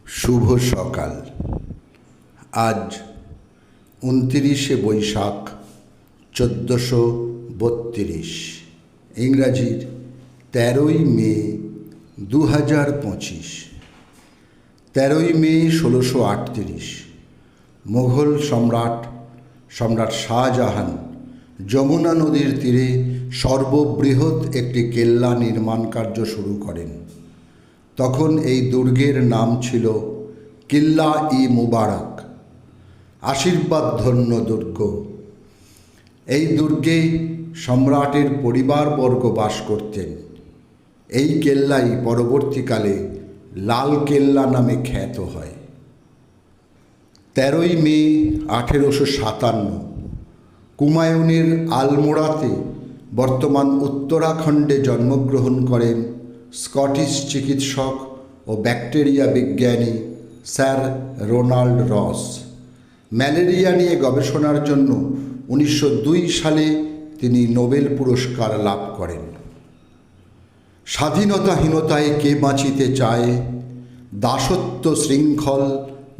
শুভ সকাল। আজ 29শে বৈশাখ 1432, ইংরাজির 13ই মে 2025। 13ই মে 1638 মোঘল সম্রাট শাহজাহান যমুনা নদীর তীরে সর্ববৃহৎ একটি কেল্লা নির্মাণ কার্য শুরু করেন। তখন এই দুর্গের নাম ছিল কিল্লা-ই-মুবারক, আশীর্বাদধন্য দুর্গ। এই দুর্গে সম্রাটের পরিবারবর্গ বাস করতেন। এই কেল্লাই পরবর্তীকালে লাল কেল্লা নামে খ্যাত হয়। 13ই মে 1857 কুমায়ুনের আলমোড়াতে বর্তমান উত্তরাখণ্ডে জন্মগ্রহণ করেন স্কটিশ চিকিৎসক ও ব্যাকটেরিয়া বিজ্ঞানী স্যার রোনাল্ড রস। ম্যালেরিয়া নিয়ে গবেষণার জন্য 1902 সালে তিনি নোবেল পুরস্কার লাভ করেন। স্বাধীনতাহীনতায় কে বাঁচিতে চায়, দাসত্ব শৃঙ্খল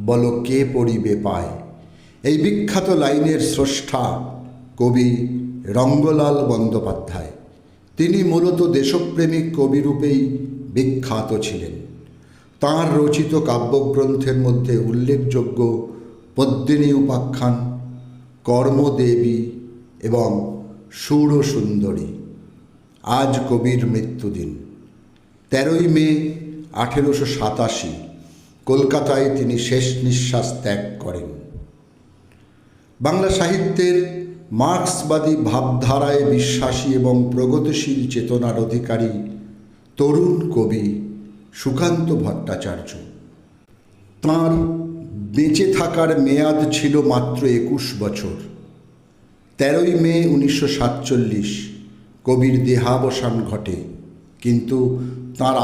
বল কে পড়িবে পায়। এই বিখ্যাত লাইনের স্রষ্টা কবি রঙ্গলাল বন্দ্যোপাধ্যায়। তিনি মূলত দেশপ্রেমিক কবিরূপেই বিখ্যাত ছিলেন। তাঁর রচিত কাব্যগ্রন্থের মধ্যে উল্লেখযোগ্য পদ্মিনী উপাখ্যান, কর্মদেবী এবং সুরসুন্দরী। আজ কবির মৃত্যুদিন। 13ই মে 1887 কলকাতায় তিনি শেষ নিঃশ্বাস ত্যাগ করেন। বাংলা সাহিত্যের মার্ক্সবাদী ভাবধারায় বিশ্বাসী এবং প্রগতিশীল চেতনার অধিকারী তরুণ কবি সুকান্ত ভট্টাচার্য। তাঁর বেঁচে থাকার মেয়াদ ছিল মাত্র 21 বছর। 13ই মে 1947 কবির দেহাবসান ঘটে, কিন্তু তাঁর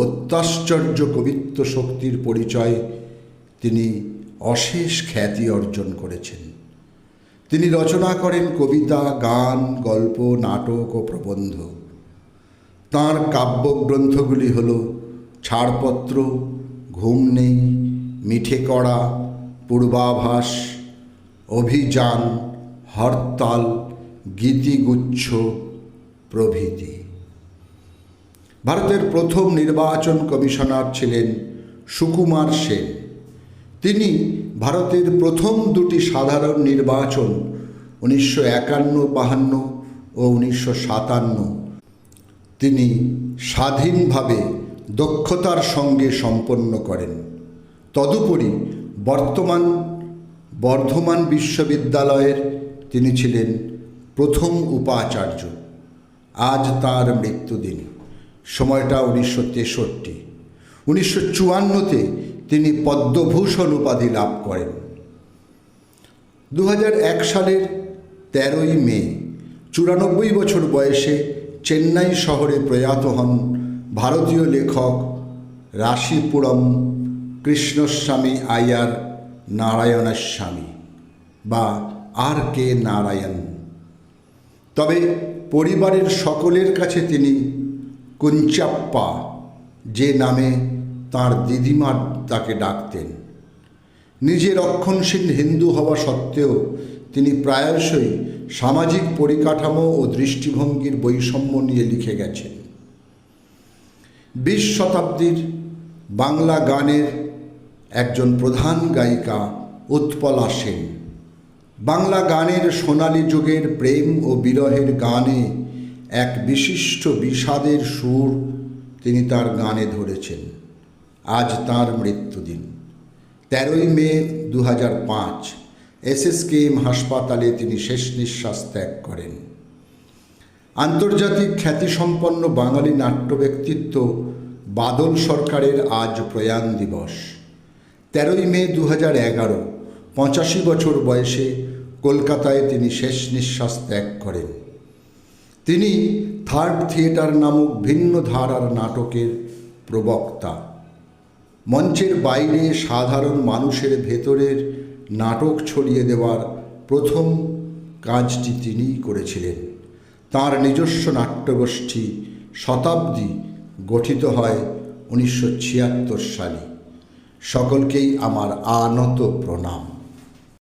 অত্যাশ্চর্য কবিত্ব শক্তির পরিচয় তিনি অশেষ খ্যাতি অর্জন করেছেন। তিনি রচনা করেন কবিতা, গান, গল্প, নাটক ও প্রবন্ধ। তাঁর কাব্যগ্রন্থগুলি হল ছাড়পত্র, ঘুম নেই, মিঠে কড়া, পূর্বাভাস, অভিযান, হরতাল, গীতিগুচ্ছ প্রভৃতি। ভারতের প্রথম নির্বাচন কমিশনার ছিলেন সুকুমার সেন। তিনি ভারতের প্রথম দুটি সাধারণ নির্বাচন 1951-52 ও 1957 তিনি স্বাধীনভাবে দক্ষতার সঙ্গে সম্পন্ন করেন। তদুপরি বর্ধমান বিশ্ববিদ্যালয়ের তিনি ছিলেন প্রথম উপাচার্য। আজ তাঁর মৃত্যুদিন। সময়টা 1963। 1954 তিনি পদ্মভূষণ উপাধি লাভ করেন। 2001 সালের 13ই মে 94 বছর বয়সে চেন্নাই শহরে প্রয়াত হন ভারতীয় লেখক রাশিপুরম কৃষ্ণস্বামী আইয়ার নারায়ণস্বামী বা R.K. নারায়ণ। তবে পরিবারের সকলের কাছে তিনি কুঞ্চাপ্পা, যে নামে তাঁর দিদিমা তাকে ডাকতেন। নিজে রক্ষণশীল হিন্দু হওয়া সত্ত্বেও তিনি প্রায়শই সামাজিক পরিকাঠামো ও দৃষ্টিভঙ্গির বৈষম্য নিয়ে লিখে গেছেন। 20 শতাব্দীর বাংলা গানের একজন প্রধান গায়িকা উৎপলা সেন। বাংলা গানের সোনালী যুগের প্রেম ও বিরহের গানে এক বিশিষ্ট বিষাদের সুর তিনি তার গানে ধরেছেন। আজ তাঁর মৃত্যুদিন। 13ই মে 2005 SSKM হাসপাতালে তিনি শেষ নিঃশ্বাস ত্যাগ করেন। আন্তর্জাতিক খ্যাতিসম্পন্ন বাঙালি নাট্য ব্যক্তিত্ব বাদল সরকারের আজ প্রয়াণ দিবস। 13ই মে 2011 85 বছর বয়সে কলকাতায় তিনি শেষ নিঃশ্বাস ত্যাগ করেন। তিনি থার্ড থিয়েটার নামক ভিন্ন ধারার নাটকের প্রবক্তা। মঞ্চের বাইরে সাধারণ মানুষের ভেতরের নাটক ছড়িয়ে দেওয়ার প্রথম কাজটি তিনিই করেছিলেন। তাঁর নিজস্ব নাট্যগোষ্ঠী শতাব্দী গঠিত হয় 1976 সালে। সকলকেই আমার আনত প্রণাম।